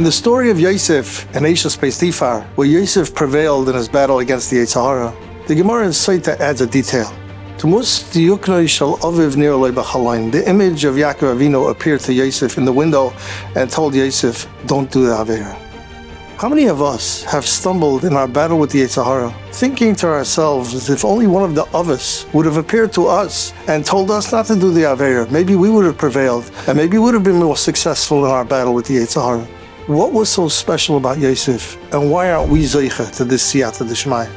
In the story of Yosef and Eishes Tifar, where Yosef prevailed in his battle against the Yetzer Hara, the Gemara in Saita adds a detail. The image of Yaakov Avinu appeared to Yosef in the window and told Yosef, don't do the Aveira. How many of us have stumbled in our battle with the Yetzer Hara, thinking to ourselves as if only one of the others would have appeared to us and told us not to do the Aveira? Maybe we would have prevailed, and maybe we would have been more successful in our battle with the Yetzer Hara. What was so special about Yosef, and why aren't we Zeicha to this Siyata D'Shmaya?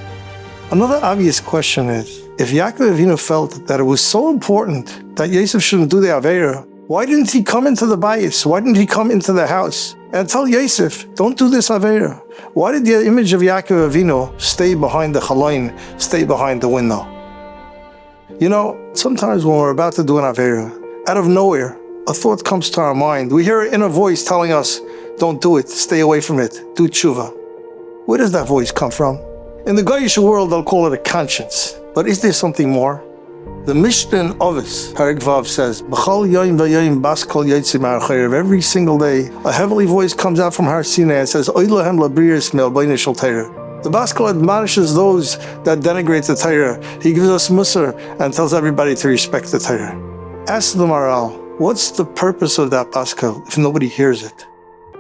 Another obvious question is, if Yaakov Avinu felt that it was so important that Yosef shouldn't do the Aveira, why didn't he come into the bayis? Why didn't he come into the house and tell Yosef, don't do this Aveira? Why did the image of Yaakov Avinu stay behind the chalain, stay behind the window? You know, sometimes when we're about to do an Aveira, out of nowhere, a thought comes to our mind. We hear an inner voice telling us, don't do it, stay away from it, do tshuva. Where does that voice come from? In the Goyish world, they'll call it a conscience. But is there something more? The Mishnah in Ovis, Perek Vav says, B'chol yoyim v'yoyim bas kol yotzim ha'achayrev. Every single day, a heavenly voice comes out from Har Sinai and says, Oy lahem labriris me'albayne shel Torah. The Bas Kol admonishes those that denigrate the Torah. He gives us musar and tells everybody to respect the Torah. Ask the Maral, what's the purpose of that Bas Kol if nobody hears it?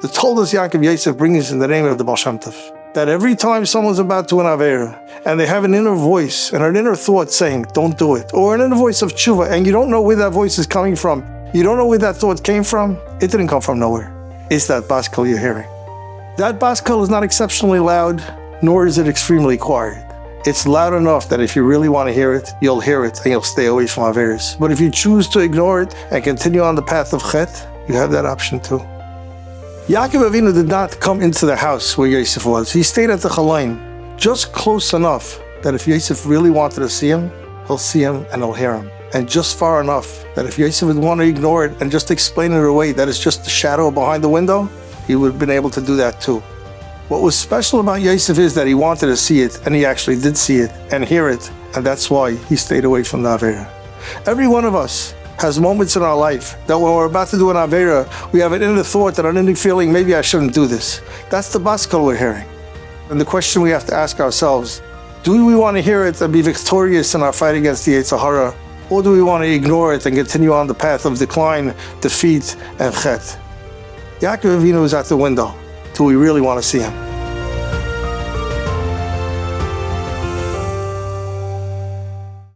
The Toldos Yaakov Yosef brings in the name of the Baal Shem Tov, that every time someone's about to do an Aveira, and they have an inner voice and an inner thought saying, don't do it, or an inner voice of tshuva, and you don't know where that voice is coming from, you don't know where that thought came from, it didn't come from nowhere. It's that Bas Kol you're hearing. That Bas Kol is not exceptionally loud, nor is it extremely quiet. It's loud enough that if you really want to hear it, you'll hear it and you'll stay away from Aveiras. But if you choose to ignore it and continue on the path of Chet, you have that option too. Yaakov Avinu did not come into the house where Yosef was. He stayed at the chalain, just close enough that if Yosef really wanted to see him, he'll see him and he'll hear him. And just far enough that if Yosef would want to ignore it and just explain it away, that it's just the shadow behind the window, he would have been able to do that too. What was special about Yosef is that he wanted to see it, and he actually did see it and hear it, and that's why he stayed away from the Aveira. Every one of us has moments in our life that when we're about to do an Aveira, we have an inner thought and an inner feeling, maybe I shouldn't do this. That's the Bas Kol we're hearing. And the question we have to ask ourselves, do we want to hear it and be victorious in our fight against the Yetzer Hara, or do we want to ignore it and continue on the path of decline, defeat, and Chet? Yaakov Avinu is at the window. Do we really want to see him?